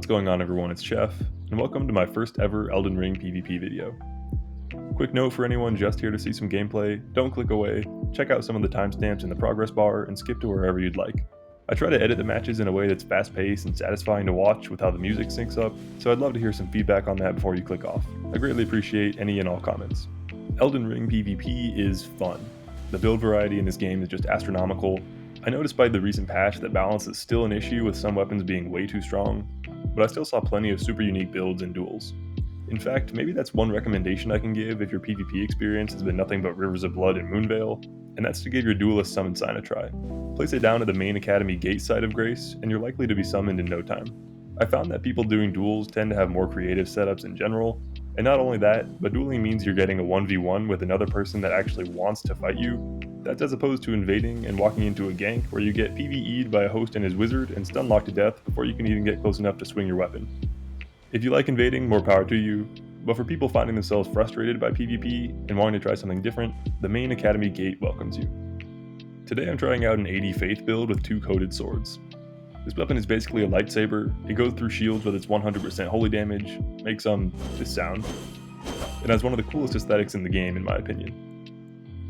going on everyone, it's Chef, and welcome to my first ever Elden Ring PvP video. Quick note for anyone just here to see some gameplay, don't click away, check out some of the timestamps in the progress bar, and skip to wherever you'd like. I try to edit the matches in a way that's fast paced and satisfying to watch with how the music syncs up, so I'd love to hear some feedback on that before you click off. I greatly appreciate any and all comments. Elden Ring PvP is fun. The build variety in this game is just astronomical. I know despite the recent patch that balance is still an issue with some weapons being way too strong, but I still saw plenty of super unique builds and duels. In fact, maybe that's one recommendation I can give if your PvP experience has been nothing but Rivers of Blood and Moonveil, and that's to give your duelist summon sign a try. Place it down at the main academy gate side of Grace, and you're likely to be summoned in no time. I found that people doing duels tend to have more creative setups in general, and not only that, but dueling means you're getting a 1v1 with another person that actually wants to fight you. That's as opposed to invading and walking into a gank where you get PvE'd by a host and his wizard and stun locked to death before you can even get close enough to swing your weapon. If you like invading, more power to you, but for people finding themselves frustrated by PvP and wanting to try something different, the main academy gate welcomes you. Today I'm trying out an 80 Faith build with 2 coated swords. This weapon is basically a lightsaber, it goes through shields with its 100% holy damage, makes this sound. It has one of the coolest aesthetics in the game in my opinion.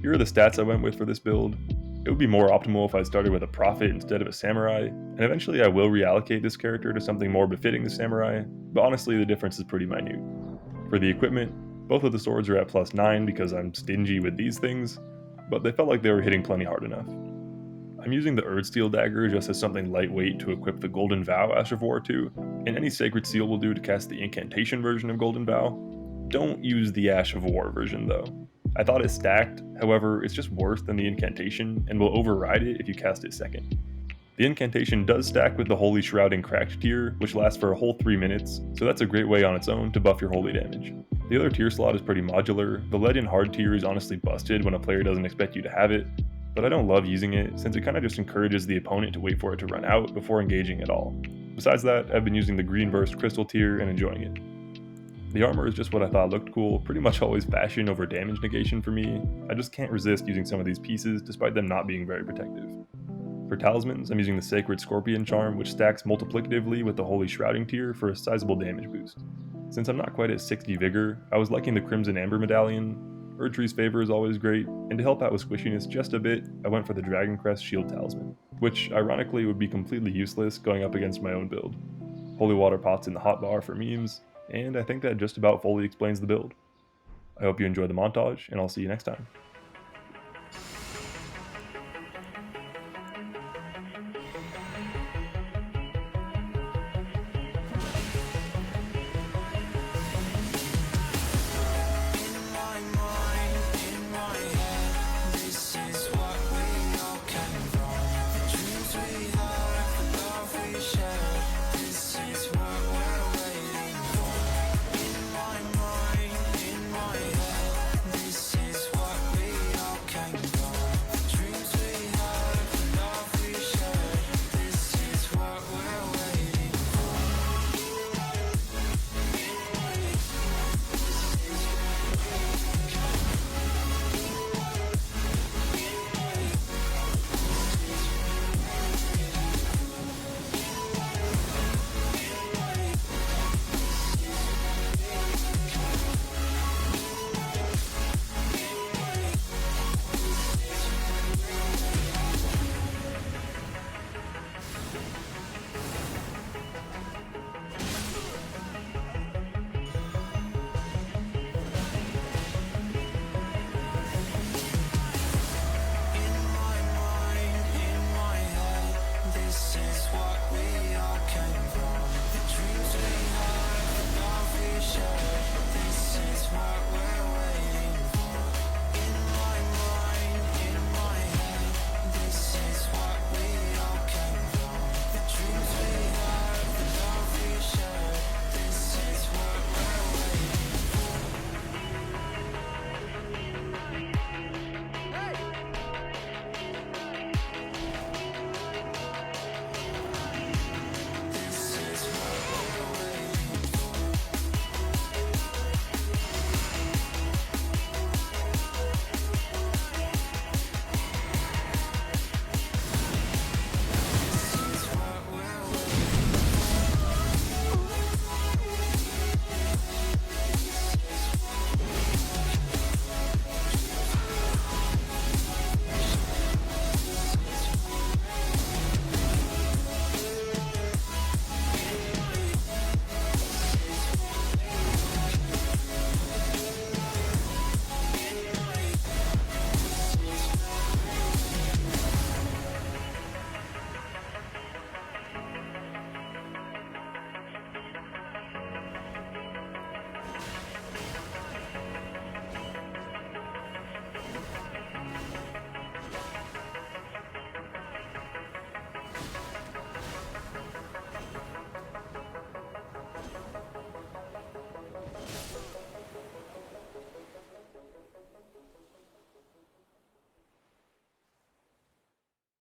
Here are the stats I went with for this build. It would be more optimal if I started with a prophet instead of a samurai, and eventually I will reallocate this character to something more befitting the samurai, but honestly the difference is pretty minute. For the equipment, both of the swords are at +9 because I'm stingy with these things, but they felt like they were hitting plenty hard enough. I'm using the Erdsteel dagger just as something lightweight to equip the Golden Vow Ash of War to, and any Sacred Seal will do to cast the incantation version of Golden Vow. Don't use the Ash of War version though. I thought it stacked, however it's just worse than the incantation and will override it if you cast it second. The incantation does stack with the Holy Shrouding Cracked tier, which lasts for a whole 3 minutes, so that's a great way on its own to buff your holy damage. The other tier slot is pretty modular. The Legend Hard tier is honestly busted when a player doesn't expect you to have it, but I don't love using it since it kinda just encourages the opponent to wait for it to run out before engaging at all. Besides that, I've been using the Green Burst Crystal tier and enjoying it. The armor is just what I thought looked cool, pretty much always fashion over damage negation for me. I just can't resist using some of these pieces despite them not being very protective. For talismans, I'm using the Sacred Scorpion charm, which stacks multiplicatively with the Holy Shrouding tier for a sizable damage boost. Since I'm not quite at 60 vigor, I was liking the Crimson Amber medallion. Erdtree's favor is always great, and to help out with squishiness just a bit, I went for the Dragon Crest Shield Talisman, which ironically would be completely useless going up against my own build. Holy Water Pots in the hotbar for memes, and I think that just about fully explains the build. I hope you enjoyed the montage, and I'll see you next time.